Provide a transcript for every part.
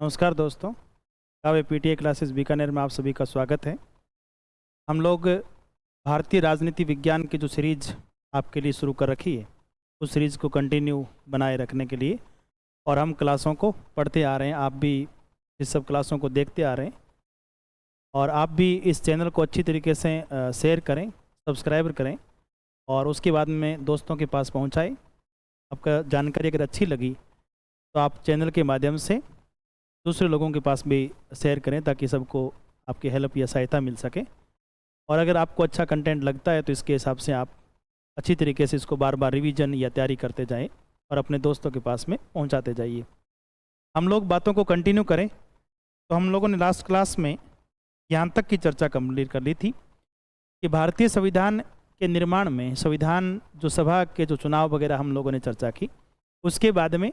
नमस्कार दोस्तों। काव्य पीटीए क्लासेस बीकानेर में आप सभी का स्वागत है। हम लोग भारतीय राजनीति विज्ञान की जो सीरीज आपके लिए शुरू कर रखी है उस सीरीज़ को कंटिन्यू बनाए रखने के लिए और हम क्लासों को पढ़ते आ रहे हैं। आप भी इस सब क्लासों को देखते आ रहे हैं और आप भी इस चैनल को अच्छी तरीके से शेयर करें, सब्सक्राइब करें और उसके बाद में दोस्तों के पास पहुँचाएँ। आपका जानकारी अगर अच्छी लगी तो आप चैनल के माध्यम से दूसरे लोगों के पास भी शेयर करें ताकि सबको आपकी हेल्प या सहायता मिल सके। और अगर आपको अच्छा कंटेंट लगता है तो इसके हिसाब से आप अच्छी तरीके से इसको बार बार रिवीजन या तैयारी करते जाएं और अपने दोस्तों के पास में पहुंचाते जाइए। हम लोग बातों को कंटिन्यू करें तो हम लोगों ने लास्ट क्लास में यहाँ तक की चर्चा कंप्लीट कर ली थी कि भारतीय संविधान के निर्माण में संविधान जो सभा के जो चुनाव वगैरह हम लोगों ने चर्चा की। उसके बाद में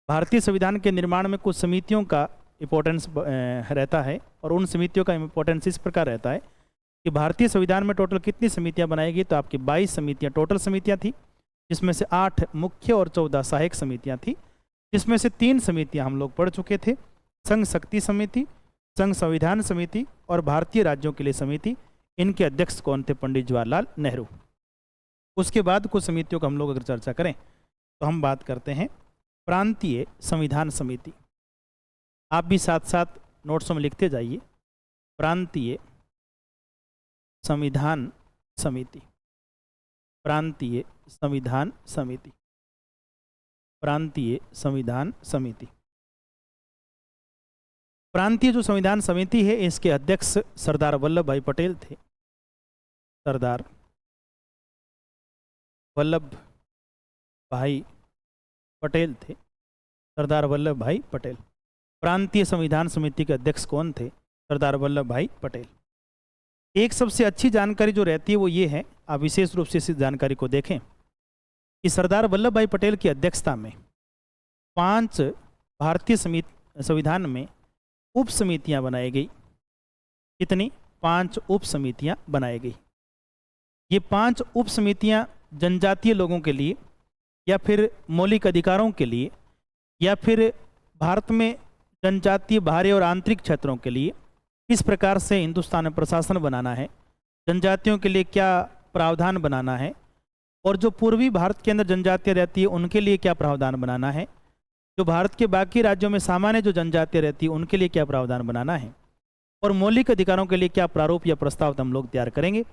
भारतीय संविधान के निर्माण में कुछ समितियों का इम्पोर्टेंस रहता है और उन समितियों का इम्पोर्टेंस इस प्रकार रहता है कि भारतीय संविधान में टोटल कितनी समितियां बनाई गई। तो आपकी 22 समितियां टोटल समितियां थी, जिसमें से 8 मुख्य और 14 सहायक समितियां थी, जिसमें से 3 समितियां हम लोग पढ़ चुके थे, संघ शक्ति समिति, संघ संविधान समिति और भारतीय राज्यों के लिए समिति। इनके अध्यक्ष कौन थे? पंडित जवाहरलाल नेहरू। उसके बाद कुछ समितियों का हम लोग अगर चर्चा करें तो हम बात करते हैं प्रांतीय संविधान समिति। आप भी साथ साथ नोट्सों में लिखते जाइए, प्रांतीय संविधान समिति, प्रांतीय संविधान समिति, प्रांतीय संविधान समिति। प्रांतीय जो संविधान समिति है इसके अध्यक्ष सरदार वल्लभ भाई पटेल थे। सरदार वल्लभ भाई पटेल थे, सरदार वल्लभ भाई पटेल। प्रांतीय संविधान समिति के अध्यक्ष कौन थे? सरदार वल्लभ भाई पटेल। एक सबसे अच्छी जानकारी जो रहती है वो ये है, आप विशेष रूप से इस जानकारी को देखें कि सरदार वल्लभ भाई पटेल की अध्यक्षता में 5 भारतीय संविधान में उप समितियाँ बनाई गई। कितनी? 5 उप समितियाँ बनाई गई। ये 5 उप समितियाँ जनजातीय लोगों के लिए या फिर मौलिक अधिकारों के लिए या फिर भारत में जनजातीय बाहरी और आंतरिक क्षेत्रों के लिए किस प्रकार से हिंदुस्तान में प्रशासन बनाना है, जनजातियों के लिए क्या प्रावधान बनाना है और जो पूर्वी भारत के अंदर जनजातियाँ रहती है उनके लिए क्या प्रावधान बनाना है, जो भारत के बाकी राज्यों में सामान्य जो जनजातियाँ रहती है उनके लिए क्या प्रावधान बनाना है और मौलिक अधिकारों के लिए क्या प्रारूप या प्रस्ताव हम लोग तैयार करेंगे।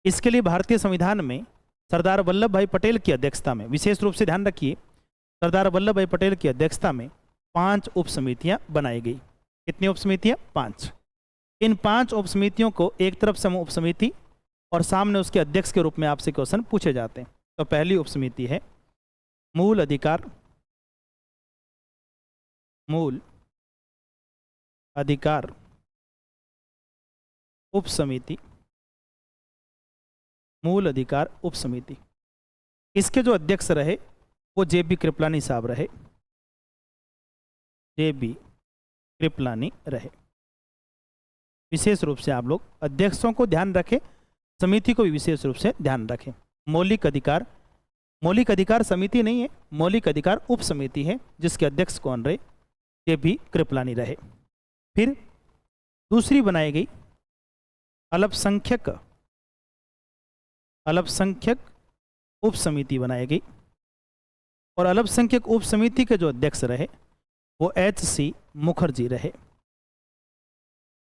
इसके लिए भारतीय संविधान में सरदार वल्लभ भाई पटेल की अध्यक्षता में, विशेष रूप से ध्यान रखिए, सरदार वल्लभ भाई पटेल की अध्यक्षता में 5 उप समितियाँ बनाई गई। कितनी उप समितियाँ? 5। इन 5 उप समितियों को एक तरफ समूह उप समिति और सामने उसके अध्यक्ष के रूप में आपसे क्वेश्चन पूछे जाते हैं। तो पहली उप समिति है मूल अधिकार, मूल अधिकार उप समिति, मूल अधिकार उप समिति। इसके जो अध्यक्ष रहे वो JB कृपलानी साहब रहे, JB कृपलानी रहे। विशेष रूप से आप लोग अध्यक्षों को ध्यान रखें, समिति को भी विशेष रूप से ध्यान रखें। मौलिक अधिकार, मौलिक अधिकार समिति नहीं है, मौलिक अधिकार उप समिति है जिसके अध्यक्ष कौन रहे? JB कृपलानी रहे। फिर दूसरी बनाई गई अल्पसंख्यक उप समिति बनाई गई और अल्पसंख्यक उप समिति के जो अध्यक्ष रहे वो HC मुखर्जी रहे।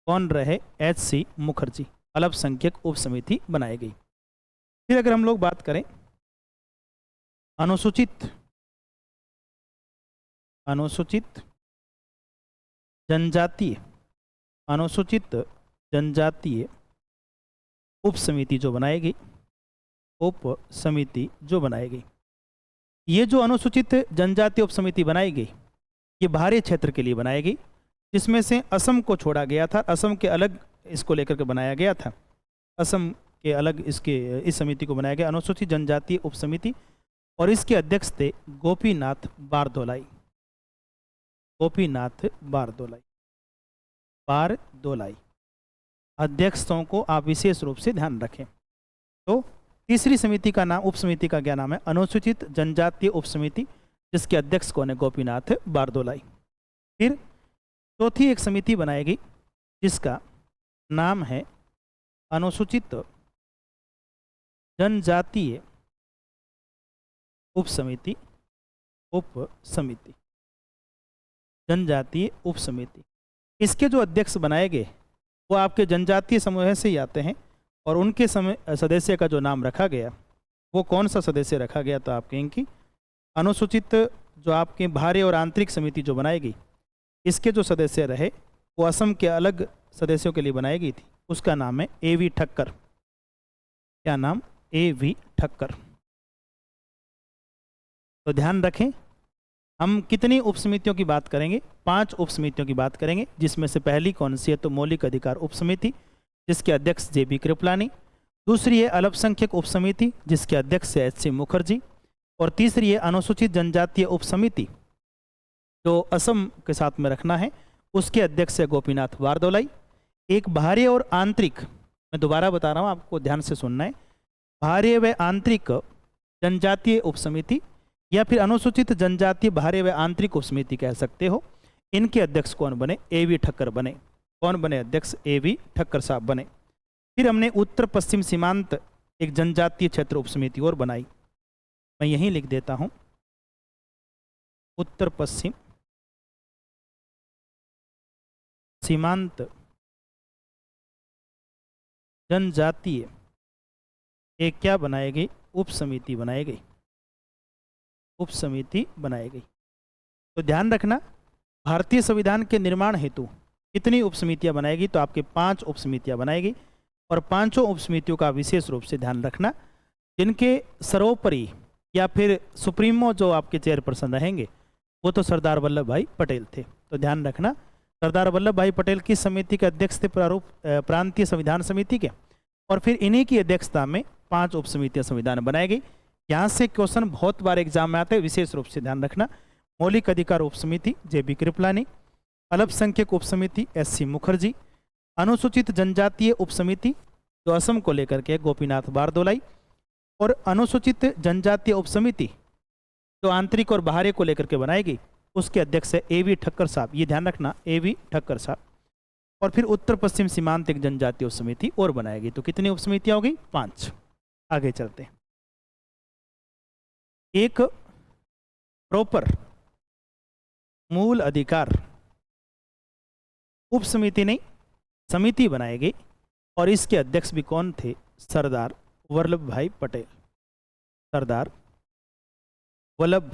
कौन रहे? HC मुखर्जी। अल्पसंख्यक उप समिति बनाई गई। फिर अगर हम लोग बात करें अनुसूचित जनजातीय उप समिति जो बनाई गई, उप समिति जो बनाई गई, ये जो अनुसूचित जनजातीय उप समिति बनाई गई ये बाहरी क्षेत्र के लिए बनाई गई, जिसमें से असम को छोड़ा गया था। असम के अलग इसको लेकर के बनाया गया था, असम के अलग इस समिति को बनाया गया, अनुसूचित जनजातीय उप समिति। और इसके अध्यक्ष थे गोपीनाथ बारदोलाई। गोपीनाथ बारदोलाई अध्यक्षों को आप विशेष रूप से ध्यान रखें। तो तीसरी समिति का नाम, उप समिति का क्या नाम है? अनुसूचित जनजातीय उप समिति, जिसके अध्यक्ष कौन है? गोपीनाथ बारदोलाई। फिर चौथी एक समिति बनाएगी जिसका नाम है अनुसूचित जनजातीय उप समिति। उप समिति, जनजातीय उप समिति। इसके जो अध्यक्ष बनाए गए वो आपके जनजातीय समूह से ही आते हैं, और उनके सदस्य का जो नाम रखा गया वो कौन सा सदस्य रखा गया, तो आप कहेंगे कि अनुसूचित जो आपके बाहरी और आंतरिक समिति जो बनाएगी, इसके जो सदस्य रहे वो असम के अलग सदस्यों के लिए बनाई गई थी। उसका नाम है A.V. ठक्कर। क्या नाम? A.V. ठक्कर। तो ध्यान रखें, हम कितनी उपसमितियों की बात करेंगे? 5 उपसमितियों की बात करेंगे, जिसमें से पहली कौन सी है, तो मौलिक अधिकार उपसमिति, जिसके अध्यक्ष J.B. कृपलानी। दूसरी है अल्पसंख्यक उपसमिति, जिसके अध्यक्ष है H.C. मुखर्जी। और तीसरी है अनुसूचित जनजातीय उपसमिति, जो असम के साथ में रखना है, उसके अध्यक्ष है गोपीनाथ बारदोलाई। एक बाहरी और आंतरिक, मैं दोबारा बता रहा हूँ, आपको ध्यान से सुनना है, बाहरी व आंतरिक जनजातीय उपसमिति या फिर अनुसूचित जनजातीय बाहरी व आंतरिक उपसमिति कह सकते हो। इनके अध्यक्ष कौन बने? A.V. ठक्कर बने। कौन बने अध्यक्ष? A.V. ठक्कर साहब बने। फिर हमने उत्तर पश्चिम सीमांत एक जनजातीय क्षेत्र उपसमिति और बनाई, मैं यहीं लिख देता हूं, उत्तर पश्चिम सीमांत जनजातीय एक क्या बनाई गई? उपसमिति बनाई गई। उपसमिति बनाई गई। तो ध्यान रखना, भारतीय संविधान के निर्माण हेतु कितनी उपसमितियां बनाएगी? तो आपके 5 उपसमितियां बनाएगी, और 5 उपसमितियों का विशेष रूप से ध्यान रखना, जिनके सर्वोपरि या फिर सुप्रीमो जो आपके चेयरपर्सन रहेंगे वो तो सरदार वल्लभ भाई पटेल थे। तो ध्यान रखना, सरदार वल्लभ भाई पटेल किस समिति के अध्यक्ष थे? प्रांतीय संविधान समिति के। और फिर इन्हीं की अध्यक्षता में 5 उपसमितियां संविधान बनाई गई। यहाँ से क्वेश्चन बहुत बार एग्जाम में आते हैं, विशेष रूप से ध्यान रखना। मौलिक अधिकार उपसमिति J.B. कृपलानी, अल्पसंख्यक उपसमिति S.C. मुखर्जी, अनुसूचित जनजातीय उपसमिति जो असम को लेकर के गोपीनाथ बारदोलाई, और अनुसूचित जनजातीय उपसमिति जो आंतरिक और बाहरी को लेकर के बनाएगी, उसके अध्यक्ष है A.V. ठक्कर साहब। ये ध्यान रखना, A.V. ठक्कर साहब। और फिर उत्तर पश्चिम सीमांत एक जनजातीय उपसमिति और बनाएगी। तो कितनी उपसमितियां हो गई? 5। आगे चलते हैं। एक प्रॉपर मूल अधिकार उपसमिति नहीं, समिति बनाएगी, और इसके अध्यक्ष भी कौन थे? सरदार वल्लभ भाई पटेल। सरदार वल्लभ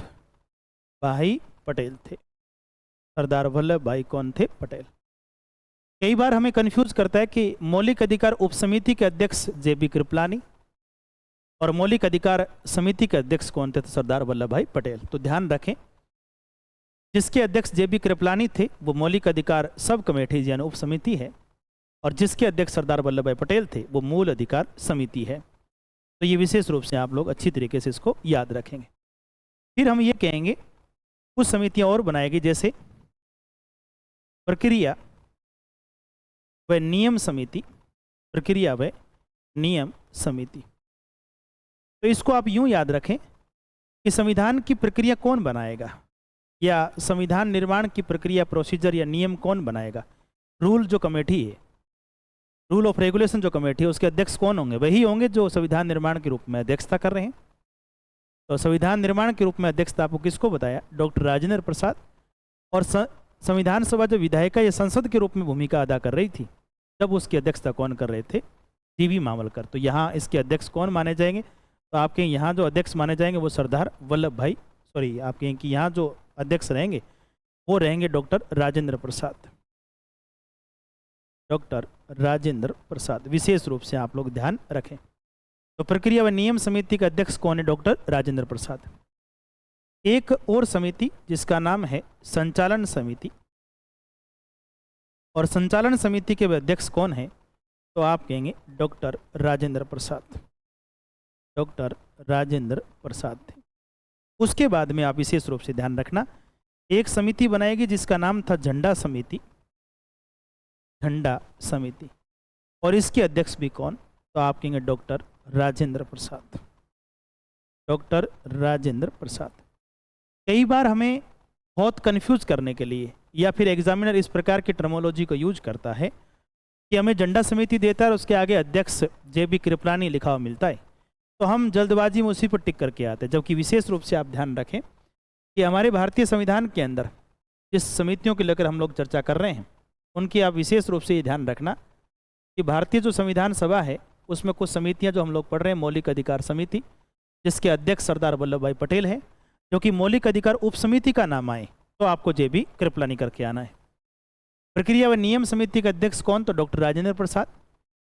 भाई पटेल थे। सरदार वल्लभ भाई कौन थे? पटेल। कई बार हमें कंफ्यूज करता है कि मौलिक अधिकार उपसमिति के अध्यक्ष J.B. कृपलानी और मौलिक अधिकार समिति के अध्यक्ष कौन थे? तो सरदार वल्लभ भाई पटेल। तो ध्यान रखें, जिसके अध्यक्ष J.B. कृपलानी थे वो मौलिक अधिकार सब कमेटी यानी उप समिति है, और जिसके अध्यक्ष सरदार वल्लभ भाई पटेल थे वो मूल अधिकार समिति है। तो ये विशेष रूप से आप लोग अच्छी तरीके से इसको याद रखेंगे। फिर हम ये कहेंगे कुछ समितियां और बनाएगी, जैसे प्रक्रिया व नियम समिति। प्रक्रिया व नियम समिति, तो इसको आप यूं याद रखें कि संविधान की प्रक्रिया कौन बनाएगा, या संविधान निर्माण की प्रक्रिया, प्रोसीजर या नियम कौन बनाएगा? रूल जो कमेटी है, रूल ऑफ रेगुलेशन जो कमेटी है, उसके अध्यक्ष कौन होंगे? वही होंगे जो संविधान निर्माण के रूप में अध्यक्षता कर रहे हैं। तो संविधान निर्माण के रूप में अध्यक्षता आपको किसको बताया? डॉक्टर राजेंद्र प्रसाद। और संविधान सभा जो विधायिका या संसद के रूप में भूमिका अदा कर रही थी, तब उसकी अध्यक्षता कौन कर रहे थे? G.V. मावलकर। तो यहाँ इसके अध्यक्ष कौन माने जाएंगे? तो आपके यहाँ जो अध्यक्ष माने जाएंगे वो सरदार वल्लभ भाई, सॉरी आपके कि यहाँ जो अध्यक्ष रहेंगे वो रहेंगे डॉक्टर राजेंद्र प्रसाद। डॉक्टर राजेंद्र प्रसाद, विशेष रूप से आप लोग ध्यान रखें। तो प्रक्रिया व नियम समिति का अध्यक्ष कौन है? डॉक्टर राजेंद्र प्रसाद। एक और समिति जिसका नाम है संचालन समिति, और संचालन समिति के अध्यक्ष कौन है? तो आप कहेंगे डॉक्टर राजेंद्र प्रसाद। डॉक्टर राजेंद्र प्रसाद थे। उसके बाद में आप विशेष रूप से ध्यान रखना, एक समिति बनाएगी जिसका नाम था झंडा समिति। झंडा समिति, और इसके अध्यक्ष भी कौन? तो आप कहेंगे डॉक्टर राजेंद्र प्रसाद। डॉक्टर राजेंद्र प्रसाद। कई बार हमें बहुत कंफ्यूज करने के लिए, या फिर एग्जामिनर इस प्रकार की टर्मोलॉजी को यूज करता है कि हमें झंडा समिति देता है और उसके आगे अध्यक्ष JB कृपलानी लिखा हुआ मिलता है, तो हम जल्दबाजी में उसी पर टिक करके आते हैं। जबकि विशेष रूप से आप ध्यान रखें कि हमारे भारतीय संविधान के अंदर जिस समितियों को लेकर हम लोग चर्चा कर रहे हैं, उनकी आप विशेष रूप से ये ध्यान रखना कि भारतीय जो संविधान सभा है उसमें कुछ समितियां जो हम लोग पढ़ रहे हैं, मौलिक अधिकार समिति जिसके अध्यक्ष सरदार वल्लभ भाई पटेल है, जो कि मौलिक अधिकार उप समिति का नाम आए तो आपको JB कृपलानी करके आना है। प्रक्रिया व नियम समिति के अध्यक्ष कौन, तो डॉक्टर राजेंद्र प्रसाद।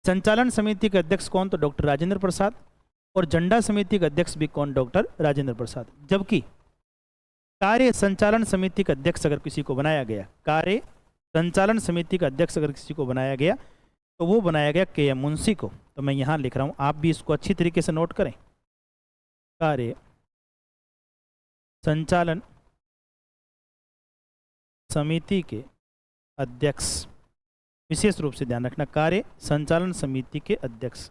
संचालन समिति के अध्यक्ष कौन, तो डॉक्टर राजेंद्र प्रसाद। और झंडा समिति का अध्यक्ष भी कौन, डॉक्टर राजेंद्र प्रसाद। जबकि कार्य संचालन समिति का अध्यक्ष अगर किसी को बनाया गया, कार्य संचालन समिति का अध्यक्ष अगर किसी को बनाया गया तो वो बनाया गया KM मुंशी को। तो मैं यहाँ लिख रहा हूँ, आप भी इसको अच्छी तरीके से नोट करें। कार्य संचालन समिति के अध्यक्ष, विशेष रूप से ध्यान रखना, कार्य संचालन समिति के अध्यक्ष,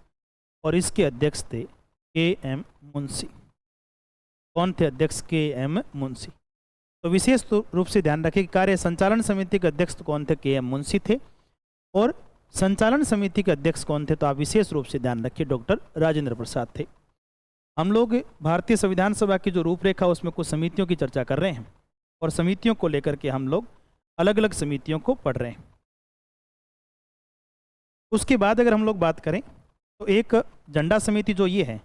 और इसके अध्यक्ष थे KM मुंशी। कौन थे अध्यक्ष? KM मुंशी। तो विशेष रूप से ध्यान रखें कि कार्य संचालन समिति के अध्यक्ष तो कौन थे? KM मुंशी थे। और संचालन समिति के अध्यक्ष कौन थे? तो आप विशेष रूप से ध्यान रखिए, डॉक्टर राजेंद्र प्रसाद थे। हम लोग भारतीय संविधान सभा की जो रूपरेखा उसमें कुछ समितियों की चर्चा कर रहे हैं, और समितियों को लेकर के हम लोग अलग अलग समितियों को पढ़ रहे हैं। उसके बाद अगर हम लोग बात करें तो एक झंडा समिति जो ये है,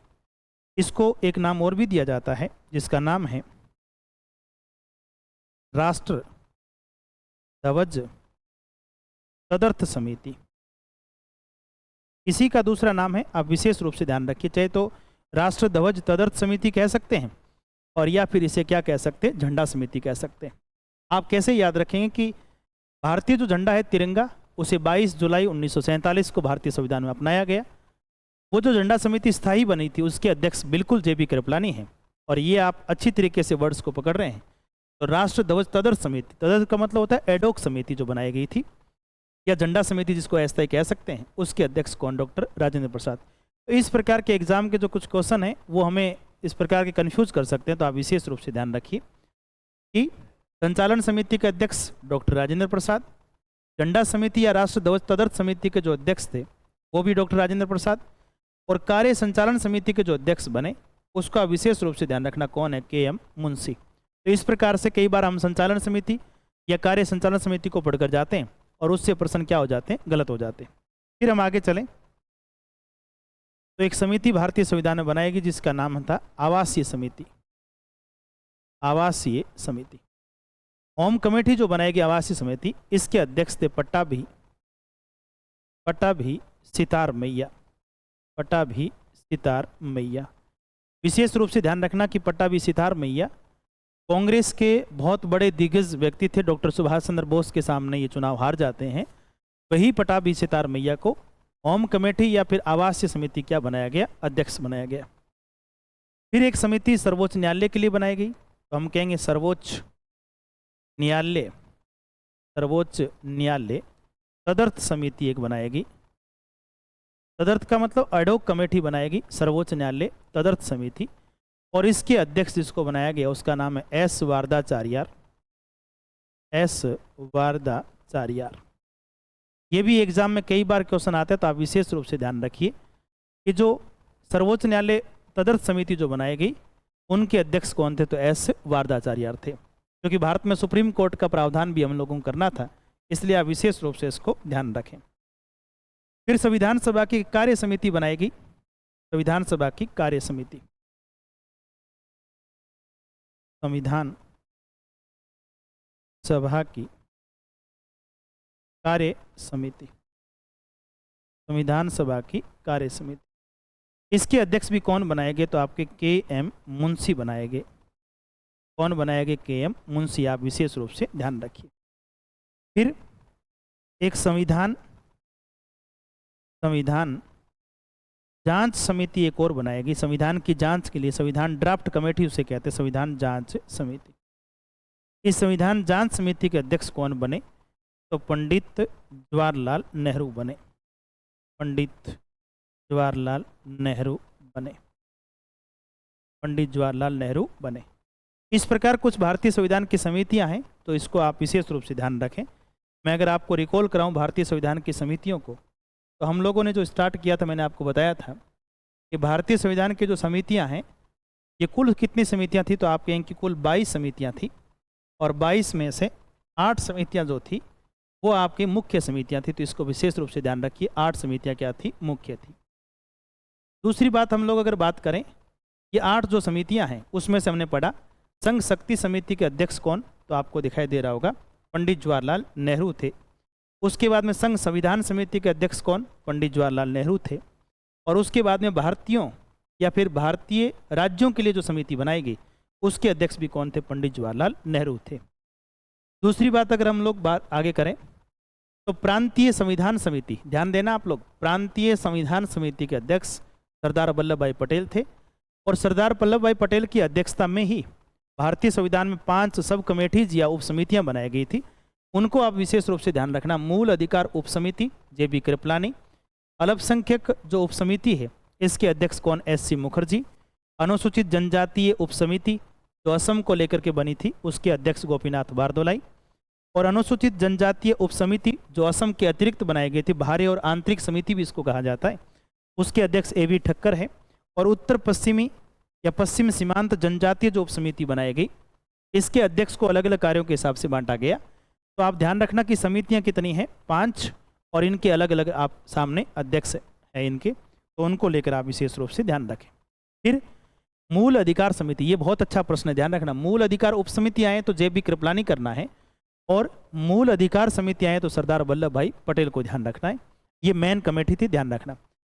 इसको एक नाम और भी दिया जाता है जिसका नाम है राष्ट्र ध्वज तदर्थ समिति। इसी का दूसरा नाम है, आप विशेष रूप से ध्यान रखिए, चाहे तो राष्ट्र ध्वज तदर्थ समिति कह सकते हैं और या फिर इसे क्या कह सकते हैं? झंडा समिति कह सकते हैं। आप कैसे याद रखेंगे कि भारतीय जो झंडा है तिरंगा, उसे 22 जुलाई 1947 को भारतीय संविधान में अपनाया गया। वो जो झंडा समिति स्थायी बनी थी उसके अध्यक्ष बिल्कुल JB कृपलानी हैं, और ये आप अच्छी तरीके से वर्ड्स को पकड़ रहे हैं। तो राष्ट्र ध्वज तदर्थ समिति, तदर्थ का मतलब होता है एडोक समिति जो बनाई गई थी, या झंडा समिति जिसको अस्थायी कह सकते हैं, उसके अध्यक्ष कौन? डॉक्टर राजेंद्र प्रसाद। तो इस प्रकार के एग्जाम के जो कुछ क्वेश्चन हैं वो हमें इस प्रकार के कंफ्यूज कर सकते हैं, तो आप विशेष रूप से ध्यान रखिए कि संचालन समिति के अध्यक्ष डॉक्टर राजेंद्र प्रसाद, झंडा समिति या राष्ट्र ध्वज तदर्थ समिति के जो अध्यक्ष थे वो भी डॉक्टर राजेंद्र प्रसाद, और कार्य संचालन समिति के जो अध्यक्ष बने उसका विशेष रूप से ध्यान रखना कौन है? KM मुंशी। तो इस प्रकार से कई बार हम संचालन समिति या कार्य संचालन समिति को पढ़कर जाते हैं और उससे प्रश्न क्या हो जाते हैं? गलत हो जाते हैं। फिर हम आगे चलें तो एक समिति भारतीय संविधान में बनाएगी जिसका नाम था आवासीय समिति। आवासीय समिति, होम कमेटी जो बनाएगी आवासीय समिति, इसके अध्यक्ष थे पट्टाभी सितार मैया। पट्टाभी सितार मैया। विशेष रूप से ध्यान रखना कि पट्टाभी सितार मैया कांग्रेस के बहुत बड़े दिग्गज व्यक्ति थे। डॉक्टर सुभाष चंद्र बोस के सामने ये चुनाव हार जाते हैं। वही पट्टाभी सितार मैया को होम कमेटी या फिर आवासीय समिति क्या बनाया गया? अध्यक्ष बनाया गया। फिर एक समिति सर्वोच्च न्यायालय के लिए बनाई गई, तो हम कहेंगे सर्वोच्च न्यायालय तदर्थ समिति एक बनाएगी। तदर्थ का मतलब एडोक कमेटी बनाएगी, सर्वोच्च न्यायालय तदर्थ समिति, और इसके अध्यक्ष जिसको बनाया गया उसका नाम है S वारदाचार्यार। ये भी एग्जाम में कई बार क्वेश्चन आता है, तो आप विशेष रूप से ध्यान रखिए कि जो सर्वोच्च न्यायालय तदर्थ समिति जो बनाई गई उनके अध्यक्ष कौन थे? तो S वारदाचार्यार थे। क्योंकि भारत में सुप्रीम कोर्ट का प्रावधान भी हम लोगों को करना था, इसलिए आप विशेष रूप से इसको ध्यान रखें। फिर संविधान सभा की कार्य समिति बनाएगी। संविधान सभा की कार्य समिति, संविधान सभा की कार्य समिति, संविधान सभा की कार्य समिति। इसके अध्यक्ष भी कौन बनाएंगे? तो आपके KM मुंशी बनाएंगे। कौन बनाएंगे? KM मुंशी। आप विशेष रूप से ध्यान रखिए। फिर एक संविधान जांच समिति एक और बनाएगी। संविधान की जांच के लिए संविधान ड्राफ्ट कमेटी उसे कहते हैं, संविधान जांच समिति। इस संविधान जांच समिति के अध्यक्ष कौन बने? तो पंडित जवाहरलाल नेहरू बने। पंडित जवाहरलाल नेहरू बने। इस प्रकार कुछ भारतीय संविधान की समितियां हैं, तो इसको आप विशेष रूप से ध्यान रखें। मैं अगर आपको रिकॉल कराऊं भारतीय संविधान की समितियों को, तो हम लोगों ने जो स्टार्ट किया था, मैंने आपको बताया था कि भारतीय संविधान की जो समितियां हैं, ये कुल कितनी समितियां थी, तो आप कहेंगे कि कुल 22 समितियां थी, और 22 में से 8 समितियां जो थी वो आपकी मुख्य समितियां थी। तो इसको विशेष रूप से ध्यान रखिए, 8 समितियां क्या थी, मुख्य थी। दूसरी बात, हम लोग अगर बात करें, ये 8 जो समितियां हैं उसमें से हमने पढ़ा संघ शक्ति समिति के अध्यक्ष कौन, तो आपको दिखाई दे रहा होगा पंडित जवाहरलाल नेहरू थे। उसके बाद में संघ संविधान समिति के अध्यक्ष कौन, पंडित जवाहरलाल नेहरू थे। और उसके बाद में भारतीयों या फिर भारतीय राज्यों के लिए जो समिति बनाई गई उसके अध्यक्ष भी कौन थे, पंडित जवाहरलाल नेहरू थे। दूसरी बात अगर हम लोग बात आगे करें, तो प्रांतीय संविधान समिति, ध्यान देना आप लोग, प्रांतीय संविधान समिति के अध्यक्ष सरदार वल्लभ भाई पटेल थे। और सरदार वल्लभ भाई पटेल की अध्यक्षता में ही भारतीय संविधान में 5 सब कमेटीज या उप समितियां बनाई गई थी। उनको आप विशेष रूप से ध्यान रखना। मूल अधिकार उप समिति JB कृपलानी, अल्पसंख्यक जो उप समिति है इसके अध्यक्ष कौन, SC मुखर्जी। अनुसूचित जनजातीय उप समिति जो असम को लेकर के बनी थी उसके अध्यक्ष गोपीनाथ बारदोलाई। और अनुसूचित जनजातीय उप समिति जो असम के अतिरिक्त बनाई गई थी, बाहरी और आंतरिक समिति भी इसको कहा जाता है, उसके अध्यक्ष AB ठक्कर है। और उत्तर पश्चिमी या पश्चिम सीमांत जनजातीय जो उप समिति बनाई गई इसके अध्यक्ष को अलग अलग कार्यों के हिसाब से बांटा गया। तो आप ध्यान रखना कि समितियां कितनी हैं, 5, और इनके अलग अलग आप सामने अध्यक्ष है इनके, तो उनको लेकर आप विशेष रूप से ध्यान रखें। फिर मूल अधिकार समिति, ये बहुत अच्छा प्रश्न है, ध्यान रखना। मूल अधिकार उप समिति आए तो JB कृपलानी करना है, और मूल अधिकार समिति आए तो सरदार वल्लभ भाई पटेल को ध्यान रखना है। ये मेन कमेटी थी, ध्यान रखना।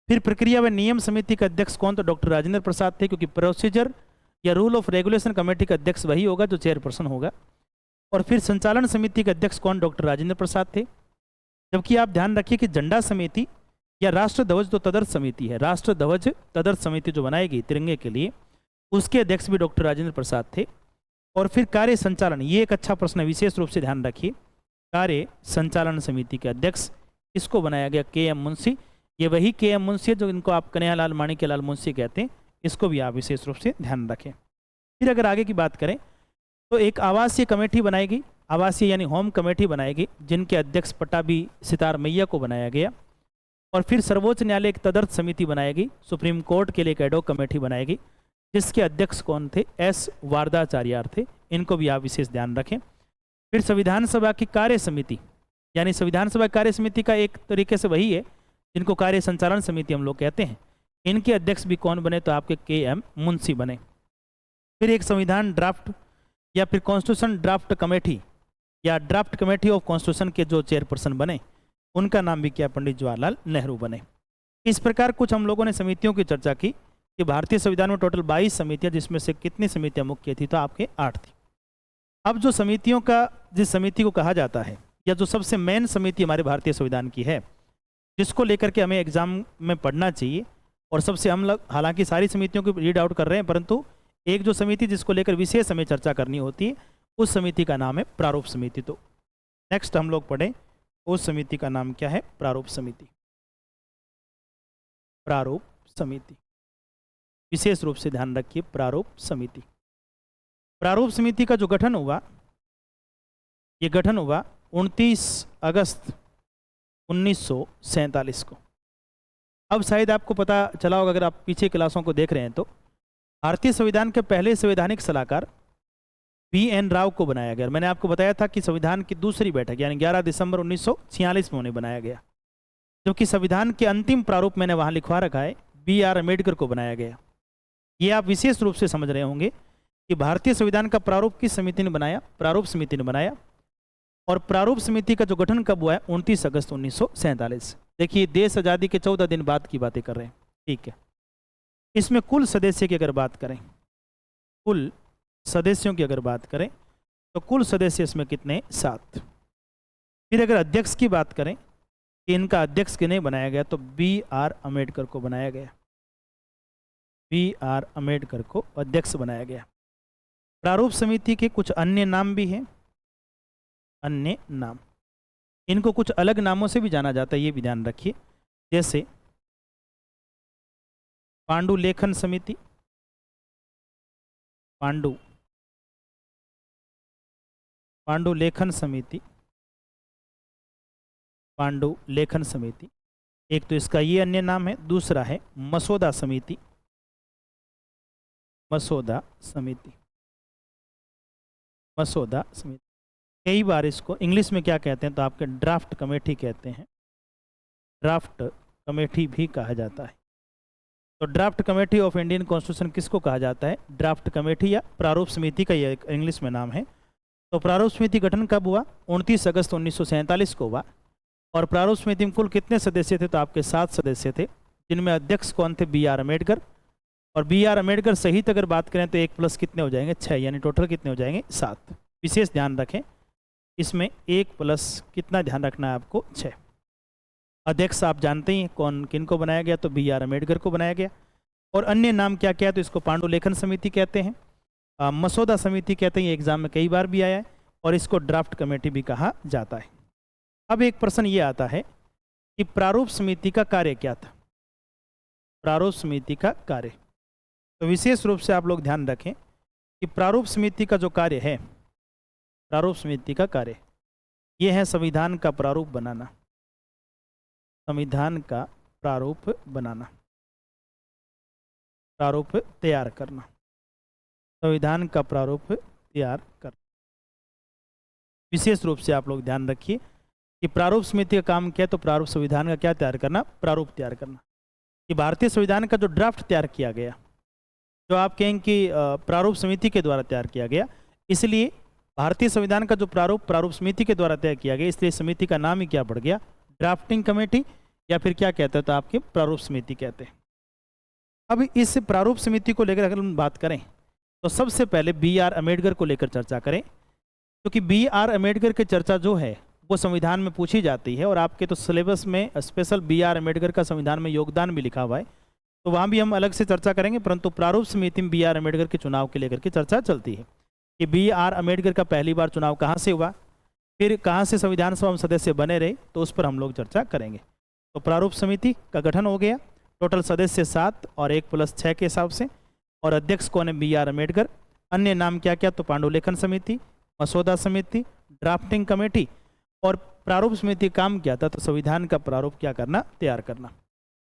फिर प्रक्रिया व नियम समिति का अध्यक्ष कौन, तो डॉक्टर राजेंद्र प्रसाद थे, क्योंकि प्रोसीजर या रूल ऑफ रेगुलेशन कमेटी का अध्यक्ष वही होगा जो चेयरपर्सन होगा। और फिर संचालन समिति के अध्यक्ष कौन, डॉक्टर राजेंद्र प्रसाद थे। जबकि आप ध्यान रखिए कि झंडा समिति या राष्ट्र ध्वज जो तदर्थ समिति है, राष्ट्र ध्वज तदर्थ समिति जो बनाई गई तिरंगे के लिए, उसके अध्यक्ष भी डॉक्टर राजेंद्र प्रसाद थे। और फिर कार्य संचालन, ये एक अच्छा प्रश्न है, विशेष रूप से ध्यान रखिए। कार्य संचालन समिति के अध्यक्ष इसको बनाया गया KM मुंशी। ये वही KM मुंशी है जो इनको आप कन्हैयालाल माणिक्यलाल मुंशी कहते हैं, इसको भी आप विशेष रूप से ध्यान रखें। फिर अगर आगे की बात करें तो एक आवासीय कमेटी बनाई गई, आवासीय यानी होम कमेटी बनाई गई, जिनके अध्यक्ष पटाभी सितार मैया को बनाया गया। और फिर सर्वोच्च न्यायालय एक तदर्थ समिति बनाई गई, सुप्रीम कोर्ट के लिए एक एडॉक कमेटी बनाई गई, जिसके अध्यक्ष कौन थे, S वारदाचार्यार थे। इनको भी आप विशेष ध्यान रखें। फिर संविधान सभा की कार्य समिति, यानी संविधान सभा कार्य समिति का एक तरीके से वही है जिनको कार्य संचालन समिति हम लोग कहते हैं, इनके अध्यक्ष भी कौन बने, तो आपके KM मुंशी बने। फिर एक संविधान ड्राफ्ट या फिर कॉन्स्टिट्यूशन ड्राफ्ट कमेटी या ड्राफ्ट कमेटी ऑफ कॉन्स्टिट्यूशन के जो चेयरपर्सन बने, उनका नाम भी क्या, पंडित जवाहरलाल नेहरू बने। इस प्रकार कुछ हम लोगों ने समितियों की चर्चा की कि भारतीय संविधान में टोटल 22 समितियां, जिसमें से कितनी समितियां मुख्य थी, तो आपके 8 थी। अब जो समितियों का, जिस समिति को कहा जाता है या जो सबसे मेन समिति हमारे भारतीय संविधान की है, जिसको लेकर के हमें एग्जाम में पढ़ना चाहिए, और सबसे हम लोग हालांकि सारी समितियों को रीड आउट कर रहे हैं, परंतु एक जो समिति जिसको लेकर विशेष हमें चर्चा करनी होती है, उस समिति का नाम है प्रारूप समिति। तो नेक्स्ट हम लोग पढ़ें, उस समिति का नाम क्या है, प्रारूप समिति। प्रारूप समिति, विशेष रूप से ध्यान रखिए, प्रारूप समिति। प्रारूप समिति का जो गठन हुआ, ये गठन हुआ 29 अगस्त 1947 को। अब शायद आपको पता चला होगा, अगर आप पीछे क्लासों को देख रहे हैं, तो भारतीय संविधान के पहले संवैधानिक सलाहकार BN राव को बनाया गया। मैंने आपको बताया था कि संविधान की दूसरी बैठक यानी 11 दिसंबर 1946 में उन्हें बनाया गया, जबकि संविधान के अंतिम प्रारूप मैंने वहाँ लिखवा रखा है, BR अम्बेडकर को बनाया गया। ये आप विशेष रूप से समझ रहे होंगे कि भारतीय संविधान का प्रारूप किस समिति ने बनाया, प्रारूप समिति ने बनाया। और प्रारूप समिति का जो गठन कब हुआ है, 29 अगस्त 1947। देखिए, देश आज़ादी के 14 दिन बाद की बातें कर रहे हैं, ठीक है। इसमें कुल सदस्य की अगर बात करें, कुल सदस्यों की अगर बात करें, तो कुल सदस्य इसमें कितने, 7। फिर अगर अध्यक्ष की बात करें कि इनका अध्यक्ष किन्हें बनाया गया, तो BR अम्बेडकर को बनाया गया, BR अम्बेडकर को अध्यक्ष बनाया गया। प्रारूप समिति के कुछ अन्य नाम भी हैं, अन्य नाम, इनको कुछ अलग नामों से भी जाना जाता है, ये भी ध्यान रखिए। जैसे पांडु लेखन समिति, पांडु पांडुलेखन समिति, पांडुलेखन समिति। एक तो इसका ये अन्य नाम है, दूसरा है मसौदा समिति, मसौदा समिति, मसौदा समिति। कई बार इसको इंग्लिश में क्या कहते हैं तो आपके ड्राफ्ट कमेटी कहते हैं, ड्राफ्ट कमेटी भी कहा जाता है। तो draft committee of Indian constitution किसको कहा जाता है? ड्राफ्ट कमेटी या प्रारूप समिति का ये इंग्लिश में नाम है। तो प्रारूप समिति गठन कब हुआ? 29 अगस्त 1947 को हुआ। और प्रारूप समिति में कुल कितने सदस्य थे? तो आपके 7 सदस्य थे, जिनमें अध्यक्ष कौन थे? B R Ambedkar. और बी आर अम्बेडकर सहित अगर बात करें तो 1 प्लस कितने हो जाएंगे? 6, यानी टोटल कितने हो जाएंगे? 7। विशेष ध्यान रखें इसमें 1 प्लस कितना ध्यान रखना है आपको? 6। अध्यक्ष आप जानते ही कौन किन को बनाया गया? तो बी आर अम्बेडकर को बनाया गया। और अन्य नाम क्या क्या है? तो इसको पांडुलेखन समिति कहते हैं, मसौदा समिति कहते हैं, ये एग्जाम में कई बार भी आया है, और इसको ड्राफ्ट कमेटी भी कहा जाता है। अब एक प्रश्न ये आता है कि प्रारूप समिति का कार्य क्या था? प्रारूप समिति का कार्य, तो विशेष रूप से आप लोग ध्यान रखें कि प्रारूप समिति का जो कार्य है, प्रारूप समिति का कार्य ये है संविधान का प्रारूप बनाना, संविधान का प्रारूप बनाना, प्रारूप तैयार करना, संविधान का प्रारूप तैयार करना। विशेष रूप से आप लोग ध्यान रखिए कि प्रारूप समिति का काम क्या है? तो प्रारूप संविधान का क्या तैयार करना? प्रारूप तैयार करना। कि भारतीय संविधान का जो ड्राफ्ट तैयार किया गया, जो आप कहेंगे कि प्रारूप समिति के द्वारा तैयार किया गया, इसलिए भारतीय संविधान का जो प्रारूप समिति के द्वारा तैयार किया गया, इसलिए समिति का नाम ही क्या पड़ गया? ड्राफ्टिंग कमेटी, या फिर क्या कहते हैं तो आपके प्रारूप समिति कहते हैं। अब इस प्रारूप समिति को लेकर अगर हम बात करें तो सबसे पहले बी आर अम्बेडकर को लेकर चर्चा करें, क्योंकि बी आर अम्बेडकर की चर्चा जो है वो संविधान में पूछी जाती है, और आपके तो सिलेबस में स्पेशल बी आर अम्बेडकर का संविधान में योगदान भी लिखा हुआ है, तो वहाँ भी हम अलग से चर्चा करेंगे। परंतु प्रारूप समिति में बी आर अम्बेडकर के चुनाव के लेकर के चर्चा चलती है कि बी आर अम्बेडकर का पहली बार चुनाव कहाँ से हुआ, फिर कहाँ से संविधान सभा में सदस्य बने रहे, तो उस पर हम लोग चर्चा करेंगे। तो प्रारूप समिति का गठन हो गया, टोटल सदस्य 7 और 1 प्लस 6 के हिसाब से, और अध्यक्ष कौन है? B R Ambedkar. अन्य नाम क्या क्या? तो पांडुलेखन समिति, मसौदा समिति, ड्राफ्टिंग कमेटी। और प्रारूप समिति काम क्या था? तो संविधान का प्रारूप क्या करना? तैयार करना,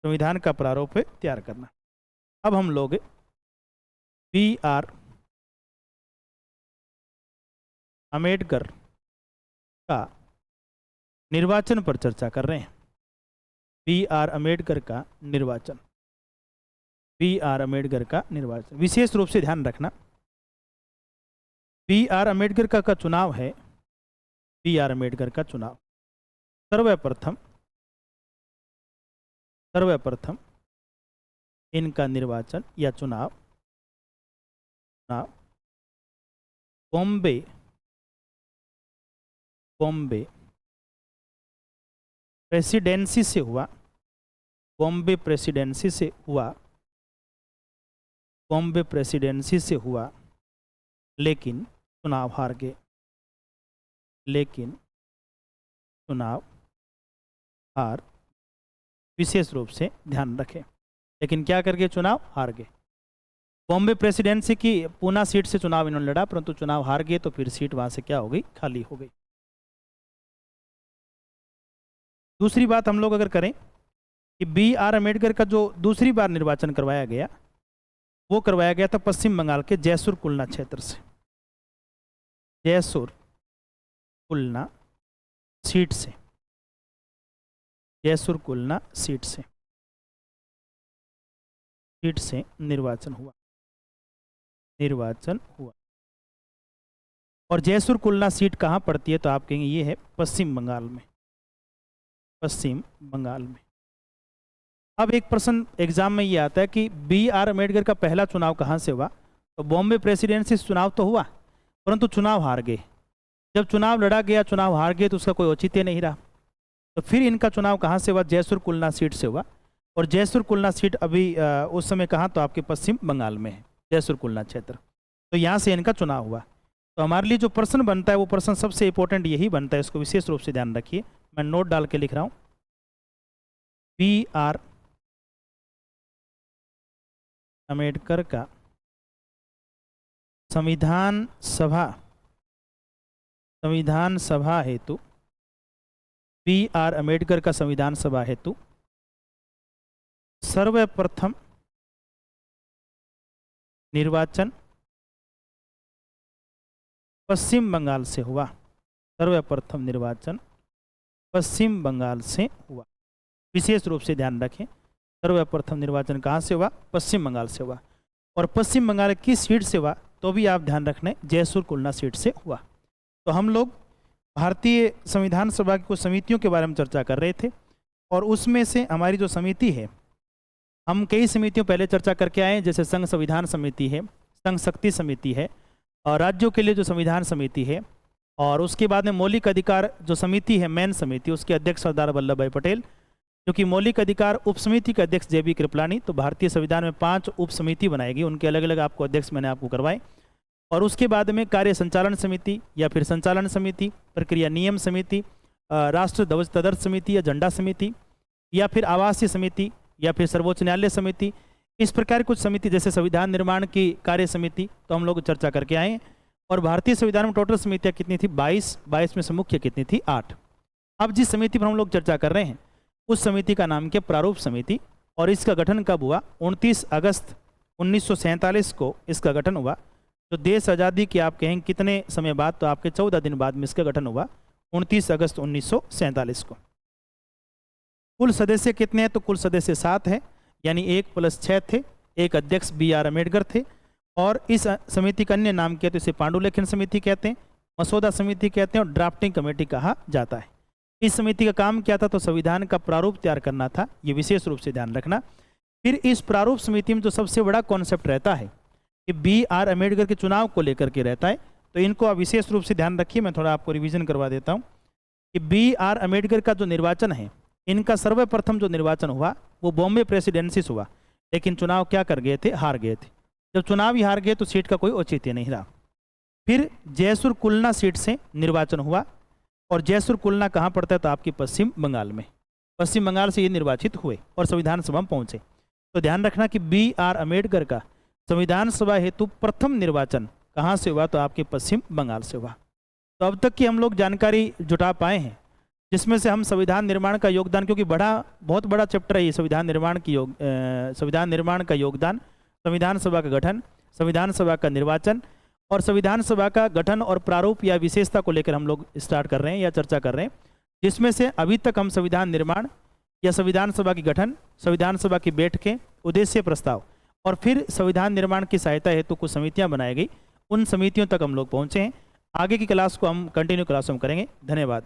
संविधान का प्रारूप तैयार करना। अब हम लोग बी आर अम्बेडकर का निर्वाचन पर चर्चा कर रहे हैं। बी आर अम्बेडकर का निर्वाचन, बी आर अम्बेडकर का निर्वाचन। विशेष रूप से ध्यान रखना, बी आर अम्बेडकर का चुनाव है, बी आर अम्बेडकर का चुनाव सर्वप्रथम इनका निर्वाचन या चुनाव बॉम्बे प्रेसिडेंसी से हुआ, बॉम्बे प्रेसिडेंसी से हुआ, बॉम्बे प्रेसिडेंसी से हुआ, लेकिन चुनाव हार गए, लेकिन चुनाव हार। विशेष रूप से ध्यान रखें, लेकिन क्या करके चुनाव हार गए। बॉम्बे प्रेसिडेंसी की पूना सीट से चुनाव इन्होंने लड़ा, परंतु चुनाव हार गए, तो फिर सीट वहां से क्या हो गई? खाली हो गई। दूसरी बात हम लोग अगर करें कि बी आर अम्बेडकर का जो दूसरी बार निर्वाचन करवाया गया, वो करवाया गया था पश्चिम बंगाल के जयसुर कुलना क्षेत्र से, जयसुर कुलना सीट से, जयसुर कुलना सीट से निर्वाचन हुआ। और जयसुर कुलना सीट कहाँ पड़ती है? तो आप कहेंगे ये है पश्चिम बंगाल में, पश्चिम बंगाल में। अब एक प्रश्न एग्जाम में ये आता है कि बी आर अम्बेडकर का पहला चुनाव कहाँ से हुआ? तो बॉम्बे प्रेसिडेंसी से चुनाव तो हुआ, परंतु चुनाव हार गए। जब चुनाव लड़ा गया, चुनाव हार गए, तो उसका कोई औचित्य नहीं रहा। तो फिर इनका चुनाव कहाँ से हुआ? जयसुर कुलना सीट से हुआ। और जयसुर कुलना सीट अभी उस समय कहाँ? तो आपके पश्चिम बंगाल में है, जयसुर कुलना क्षेत्र। तो यहाँ से इनका चुनाव हुआ। तो हमारे लिए जो प्रश्न बनता है वो प्रश्न सबसे इंपॉर्टेंट यही बनता है, इसको विशेष रूप से ध्यान रखिए। मैं नोट डाल के लिख रहा हूँ, बी आर अम्बेडकर का संविधान सभा संविधान सभा हेतु, B.R. अम्बेडकर का संविधान सभा हेतु सर्वप्रथम निर्वाचन पश्चिम बंगाल से हुआ। सर्वप्रथम निर्वाचन पश्चिम बंगाल से हुआ। विशेष रूप से ध्यान रखें, सर्वप्रथम निर्वाचन कहाँ से हुआ? पश्चिम बंगाल से हुआ। और पश्चिम बंगाल की सीट से हुआ तो भी आप ध्यान रखना, जयसुर कुलना सीट से हुआ। तो हम लोग भारतीय संविधान सभा की कुछ समितियों के बारे में चर्चा कर रहे थे, और उसमें से हमारी जो समिति है, हम कई समितियों पहले चर्चा करके आए, जैसे संघ संविधान समिति है, संघ शक्ति समिति है, और राज्यों के लिए जो संविधान समिति है, और उसके बाद में मौलिक अधिकार जो समिति है, मेन समिति, उसके अध्यक्ष सरदार वल्लभ भाई पटेल, जो कि मौलिक अधिकार उप समिति के अध्यक्ष JB कृपलानी। तो भारतीय संविधान में 5 उप समिति बनाएगी, उनके अलग अलग आपको अध्यक्ष मैंने आपको करवाए। और उसके बाद में कार्य संचालन समिति या फिर संचालन समिति, प्रक्रिया नियम समिति, राष्ट्र ध्वज तदर्थ समिति या झंडा समिति, या फिर आवासीय समिति, या फिर सर्वोच्च न्यायालय समिति, इस प्रकार कुछ समिति, जैसे संविधान निर्माण की कार्य समिति, तो हम लोग चर्चा करके आए। और भारतीय संविधान में टोटल समितियाँ कितनी थी? 22 में से मुख्य कितनी थी? 8। अब जिस समिति पर हम लोग चर्चा कर रहे हैं उस समिति का नाम क्या? प्रारूप समिति। और इसका गठन कब हुआ? 29 अगस्त 1947 को इसका गठन हुआ। तो देश आज़ादी के आप कहेंगे कितने समय बाद? तो आपके 14 दिन बाद में इसका गठन हुआ, 29 अगस्त 1947 को। कुल सदस्य कितने हैं? तो कुल सदस्य 7 हैं, यानी 1 + 6 थे। एक अध्यक्ष B.R. अम्बेडकर थे। और इस समिति का अन्य नाम क्या? तो इसे पांडुलिखन समिति कहते हैं, मसौदा समिति कहते हैं, और ड्राफ्टिंग कमेटी कहा जाता है। इस समिति का काम क्या था? तो संविधान का प्रारूप तैयार करना था, ये विशेष रूप से ध्यान रखना। फिर इस प्रारूप समिति में जो सबसे बड़ा कॉन्सेप्ट रहता है कि B.R. अम्बेडकर के चुनाव को लेकर के रहता है। तो इनको आप विशेष रूप से ध्यान रखिए, मैं थोड़ा आपको रिवीजन करवा देता हूँ कि B.R. अम्बेडकर का जो निर्वाचन है, इनका सर्वप्रथम जो निर्वाचन हुआ वो बॉम्बे प्रेसिडेंसी से हुआ, लेकिन चुनाव क्या कर गए थे? हार गए थे। जब चुनाव ही हार गए तो सीट का कोई औचित्य नहीं रहा। फिर जयसुर कुलना सीट से निर्वाचन हुआ, और जयसुर कुलना कहाँ पड़ता है? तो आपकी पश्चिम बंगाल में। पश्चिम बंगाल से ये निर्वाचित हुए और संविधान सभा में पहुँचे। तो ध्यान रखना कि B.R. अम्बेडकर का संविधान सभा हेतु प्रथम निर्वाचन कहाँ से हुआ? तो आपके पश्चिम बंगाल से हुआ। तो अब तक की हम लोग जानकारी जुटा पाए हैं, जिसमें से हम संविधान निर्माण का योगदान, क्योंकि बहुत बड़ा चैप्टर है ये संविधान निर्माण का योगदान, संविधान सभा का गठन, संविधान सभा का निर्वाचन, और संविधान सभा का गठन और प्रारूप या विशेषता को लेकर हम लोग स्टार्ट कर रहे हैं या चर्चा कर रहे हैं, जिसमें से अभी तक हम संविधान निर्माण या संविधान सभा की गठन, संविधान सभा की बैठकें, उद्देश्य प्रस्ताव, और फिर संविधान निर्माण की सहायता हेतु कुछ समितियां बनाई गई, उन समितियों तक हम लोग पहुंचे हैं। आगे की क्लास को हम कंटिन्यू क्लास में करेंगे। धन्यवाद।